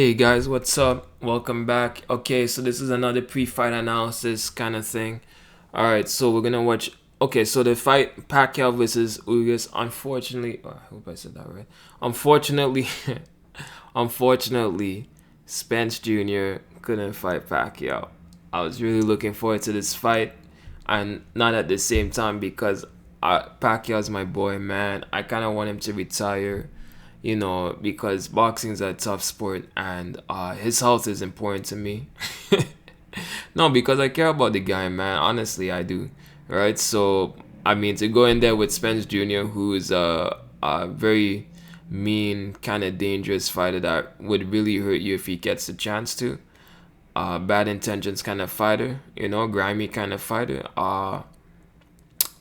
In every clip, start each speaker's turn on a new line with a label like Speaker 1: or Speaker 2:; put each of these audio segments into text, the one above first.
Speaker 1: Hey guys, what's up? Welcome back. Okay, so this is another pre-fight analysis kind of thing. All right, so we're gonna watch. Okay, so the fight Pacquiao versus Ugas. Unfortunately, I hope I said that right. Unfortunately, unfortunately, Spence Jr. couldn't fight Pacquiao. I was really looking forward to this fight, and not at the same time because Pacquiao's my boy, man. I kind of want him to retire, because boxing is a tough sport and his health is important to me. No, because I care about the guy, man. Honestly, I do. Right? So, I mean, to go in there with Spence Jr., who is a very mean, kind of dangerous fighter that would really hurt you if he gets the chance to. Bad intentions kind of fighter, grimy kind of fighter. I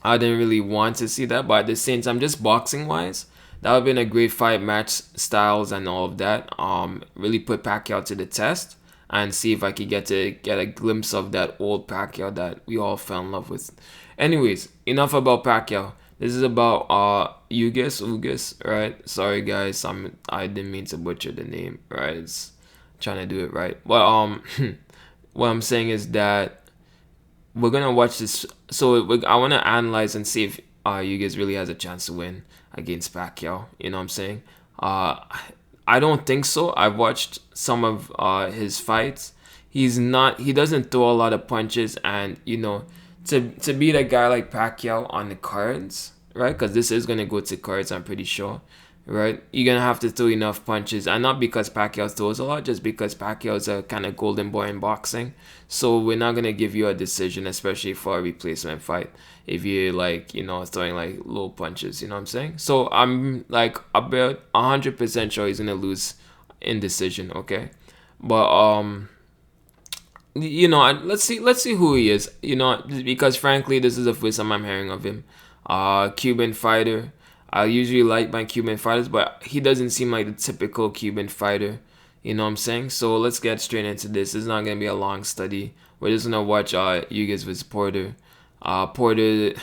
Speaker 1: didn't really want to see that, but at the same time, just boxing wise, that would have been a great fight, match styles and all of that. Really put Pacquiao to the test and see if I could get a glimpse of that old Pacquiao that we all fell in love with. Anyways, enough about Pacquiao. This is about Ugas, right? Sorry guys, I didn't mean to butcher the name, right? It's trying to do it right. But what I'm saying is that we're gonna watch this. So I want to analyze and see if you guys really has a chance to win against Pacquiao. You know what I'm saying? Uh, I don't think so. I've watched some of his fights. He's not. He doesn't throw a lot of punches, and to beat a guy like Pacquiao on the cards, right? Because this is gonna go to cards. I'm pretty sure, right? You're gonna have to throw enough punches, and not because Pacquiao throws a lot, just because Pacquiao's a kind of golden boy in boxing. So we're not gonna give you a decision, especially for a replacement fight, if you like, throwing like low punches. You know what I'm saying? So I'm like about 100% sure he's gonna lose in decision. Okay, but let's see who he is. Because frankly, this is the first time I'm hearing of him. Cuban fighter. I usually like my Cuban fighters, but he doesn't seem like the typical Cuban fighter. You know what I'm saying? So let's get straight into this. It's not gonna be a long study. We're just gonna watch Ugás vs Porter. Porter.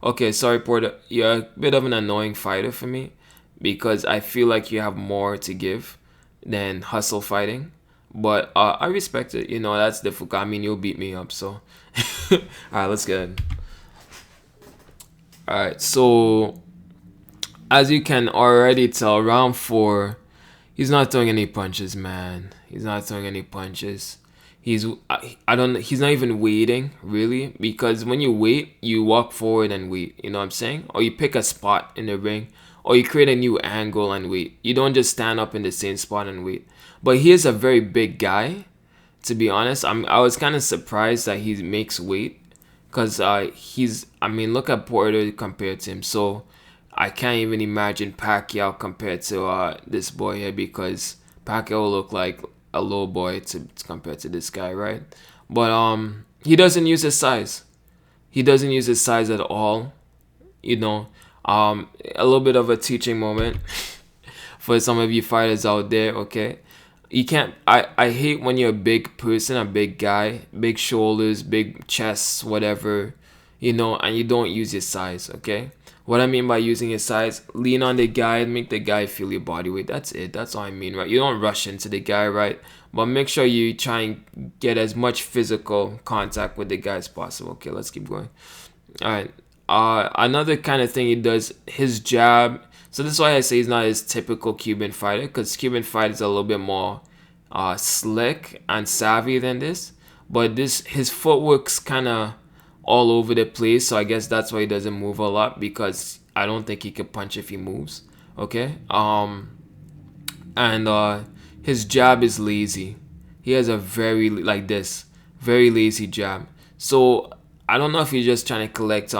Speaker 1: Okay, sorry Porter. You're a bit of an annoying fighter for me because I feel like you have more to give than hustle fighting. But I respect it. That's difficult. I mean, you'll beat me up. So, all right, let's get it. All right, so as you can already tell, round four, he's not throwing any punches, man. He's not throwing any punches. I don't. He's not even waiting really, because when you wait, you walk forward and wait. You know what I'm saying? Or you pick a spot in the ring, or you create a new angle and wait. You don't just stand up in the same spot and wait. But he is a very big guy. To be honest, I was kind of surprised that he makes weight, because he's. I mean, look at Porter compared to him. So I can't even imagine Pacquiao compared to this boy here, because Pacquiao look like a low boy to compare to this guy, right? But he doesn't use his size. He doesn't use his size at all. You know, a little bit of a teaching moment for some of you fighters out there. Okay, you can't. I hate when you're a big person, a big guy, big shoulders, big chests, whatever, and you don't use your size. Okay, what I mean by using your size, lean on the guy and make the guy feel your body weight. That's it. That's all I mean, right? You don't rush into the guy, right? But make sure you try and get as much physical contact with the guy as possible. Okay, let's keep going. All right. Another kind of thing he does, his jab. So this is why I say he's not his typical Cuban fighter, because Cuban fighters are a little bit more slick and savvy than this. But his footwork's kind of all over the place, so I guess that's why he doesn't move a lot, because I don't think he could punch if he moves. Okay. And his jab is lazy. He has a very like this, very lazy jab. So I don't know if he's just trying to collect,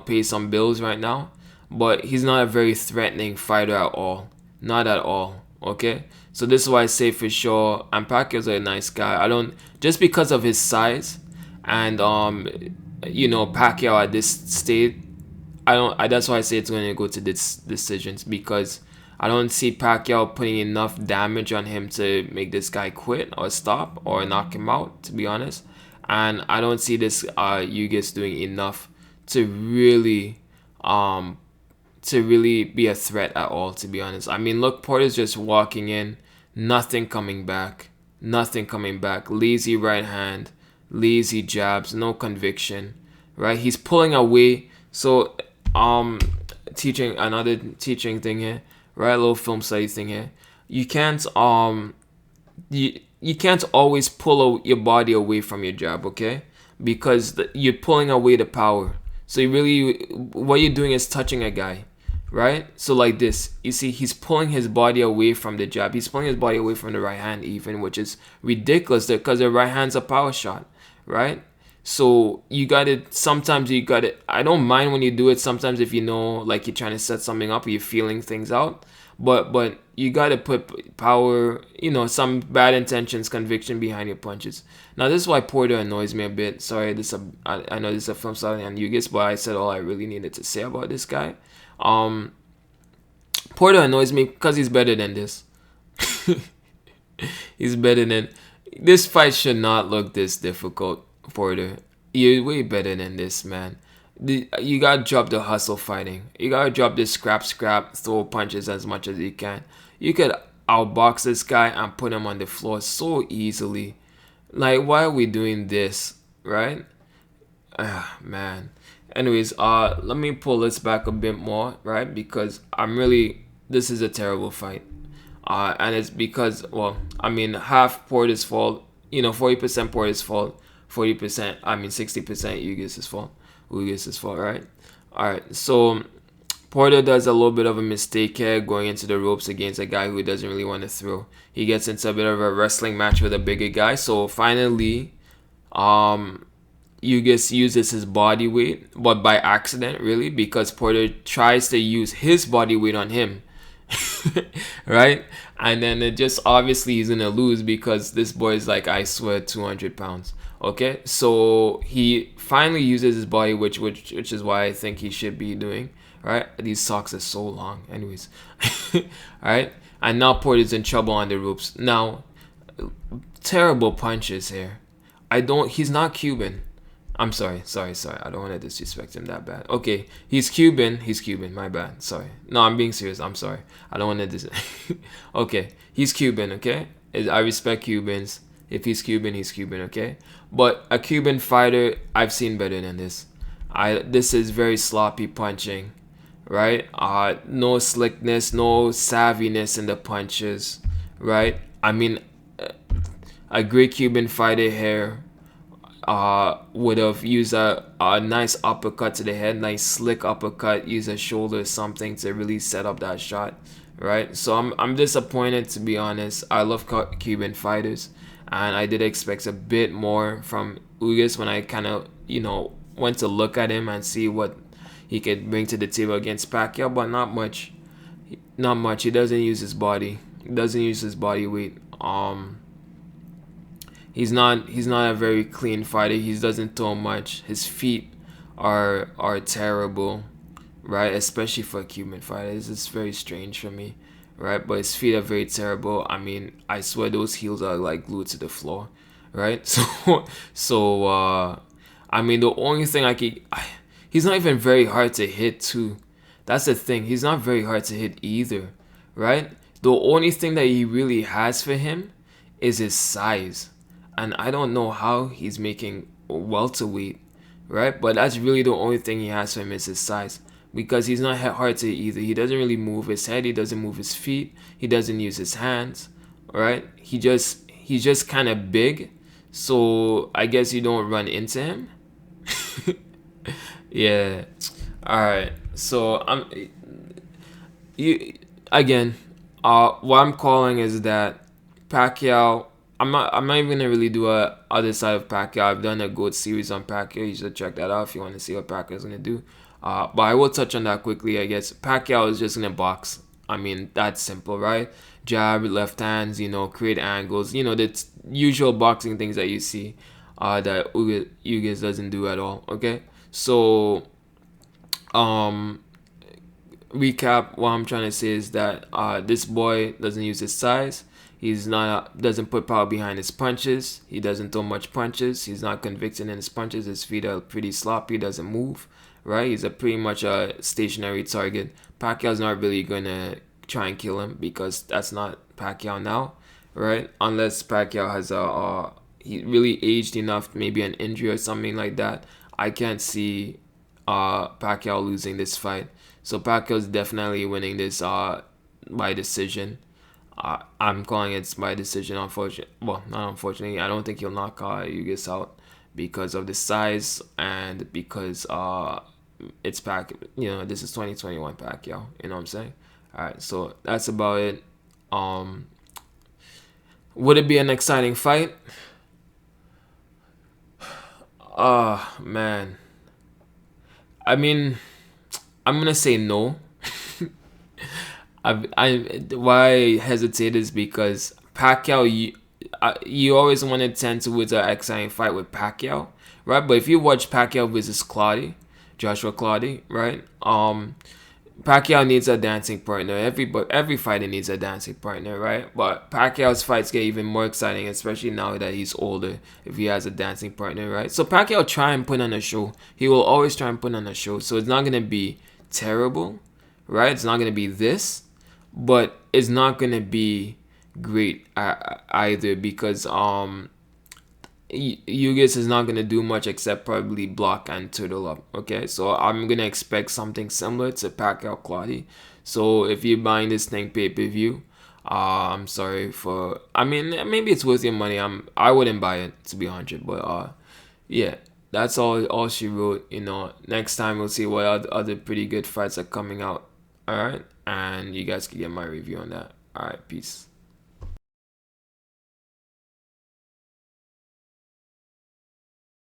Speaker 1: pay some bills right now, but he's not a very threatening fighter at all. Not at all. Okay. So this is why I say for sure. And Pacquiao's a nice guy. I don't just because of his size, and Pacquiao at this state. I don't. That's why I say it's going to go to this decisions, because I don't see Pacquiao putting enough damage on him to make this guy quit or stop or knock him out. To be honest, and I don't see this Ugás doing enough to really be a threat at all. To be honest, I mean, look, Porter's just walking in, Nothing coming back. Nothing coming back. Lazy right hand, lazy jabs, no conviction. Right? He's pulling away. So teaching another teaching thing here, right? A little film study thing here. You can't you can't always pull your body away from your jab, okay? Because you're pulling away the power. So you really, what you're doing is touching a guy, right? So like this, you see, he's pulling his body away from the jab. He's pulling his body away from the right hand, even, which is ridiculous because the right hand's a power shot, right? So you gotta, sometimes you gotta, I don't mind when you do it sometimes if you know, like you're trying to set something up or you're feeling things out. But you gotta put power, some bad intentions, conviction behind your punches. Now this is why Porter annoys me a bit. Sorry, I know this is a film study on Ugás, but I said all I really needed to say about this guy. Porter annoys me because he's better than this. He's better than this. Fight should not look this difficult, Porter. You're way better than this, man. You gotta drop the hustle fighting. You gotta drop this scrap, throw punches as much as you can. You could outbox this guy and put him on the floor so easily. Like, why are we doing this, right? Ah, man. Anyways, let me pull this back a bit more, right? Because this is a terrible fight. And it's because, well, I mean, half Porter's fault, 40% Porter's fault, 40%, 60% Ugás' fault. Ugás' fault, right? Alright, so Porter does a little bit of a mistake here going into the ropes against a guy who doesn't really want to throw. He gets into a bit of a wrestling match with a bigger guy. So finally, Ugás uses his body weight, but by accident, really, because Porter tries to use his body weight on him. Right? And then it just obviously he's gonna lose because this boy is like, I swear, 200 pounds. Okay, so he finally uses his body, which is why I think he should be doing. Right? These socks are so long. Anyways, alright. And now Porter's in trouble on the ropes. Now, terrible punches here. He's not Cuban. I'm sorry. I don't want to disrespect him that bad. Okay, he's Cuban. My bad. Sorry. No, I'm being serious. I'm sorry. I don't want to Okay, he's Cuban, okay? I respect Cubans. If he's Cuban, he's Cuban, okay? But a Cuban fighter, I've seen better than this. This is very sloppy punching, right? No slickness, no savviness in the punches, right? I mean, a great Cuban fighter here would have used a nice uppercut to the head, nice slick uppercut, use a shoulder or something to really set up that shot, right? So I'm disappointed, to be honest. I love Cuban fighters, and I did expect a bit more from Ugás when I kind of went to look at him and see what he could bring to the table against Pacquiao, but not much. He doesn't use his body. He doesn't use his body weight. He's not a very clean fighter. He doesn't throw much. His feet are terrible, right? Especially for a Cuban fighter. This is very strange for me, right? But his feet are very terrible. I mean, I swear those heels are like glued to the floor, right? So I mean, the only thing he's not even very hard to hit too. That's the thing. He's not very hard to hit either, right? The only thing that he really has for him is his size. And I don't know how he's making welterweight, right? But that's really the only thing he has for him is his size. Because he's not hard to hit either. He doesn't really move his head. He doesn't move his feet. He doesn't use his hands, right? He's just kind of big. So I guess you don't run into him. Yeah. All right. So what I'm calling is that Pacquiao. I'm not even gonna really do a other side of Pacquiao. I've done a GOAT series on Pacquiao. You should check that out if you want to see what Pacquiao's gonna do. But I will touch on that quickly. I guess Pacquiao is just gonna box. I mean, that's simple, right? Jab, left hands, create angles, the usual boxing things that you see that Ugás doesn't do at all. Okay, so recap. What I'm trying to say is that this boy doesn't use his size. Doesn't put power behind his punches. He doesn't throw much punches. He's not convicted in his punches. His feet are pretty sloppy. Doesn't move, right? He's pretty much a stationary target. Pacquiao's not really gonna try and kill him because that's not Pacquiao now, right? Unless Pacquiao has he really aged enough, maybe an injury or something like that. I can't see Pacquiao losing this fight. So Pacquiao's definitely winning this by decision. I'm calling it by decision. Unfortunately, well, not unfortunately. I don't think he'll knock Ugás out because of the size and because it's this is 2021 Pacquiao. You know what I'm saying? All right, so that's about it. Um, would it be an exciting fight? Man. I mean, I'm gonna say no. Why I hesitate is because Pacquiao, you always want to tend towards an exciting fight with Pacquiao, right? But if you watch Pacquiao versus Joshua Clottey, right? Pacquiao needs a dancing partner. Every fighter needs a dancing partner, right? But Pacquiao's fights get even more exciting, especially now that he's older. If he has a dancing partner, right? So Pacquiao try and put on a show. He will always try and put on a show. So it's not gonna be terrible, right? It's not gonna be this, but it's not gonna be great either because Ugás is not gonna do much except probably block and turtle up. Okay, so I'm gonna expect something similar to Pacquiao Clottey. So if you're buying this thing pay-per-view, I'm sorry for. I mean, maybe it's worth your money. I wouldn't buy it to be 100, but yeah, that's all she wrote. Next time we'll see what other pretty good fights are coming out. All right, and you guys can get my review on that. All right, peace.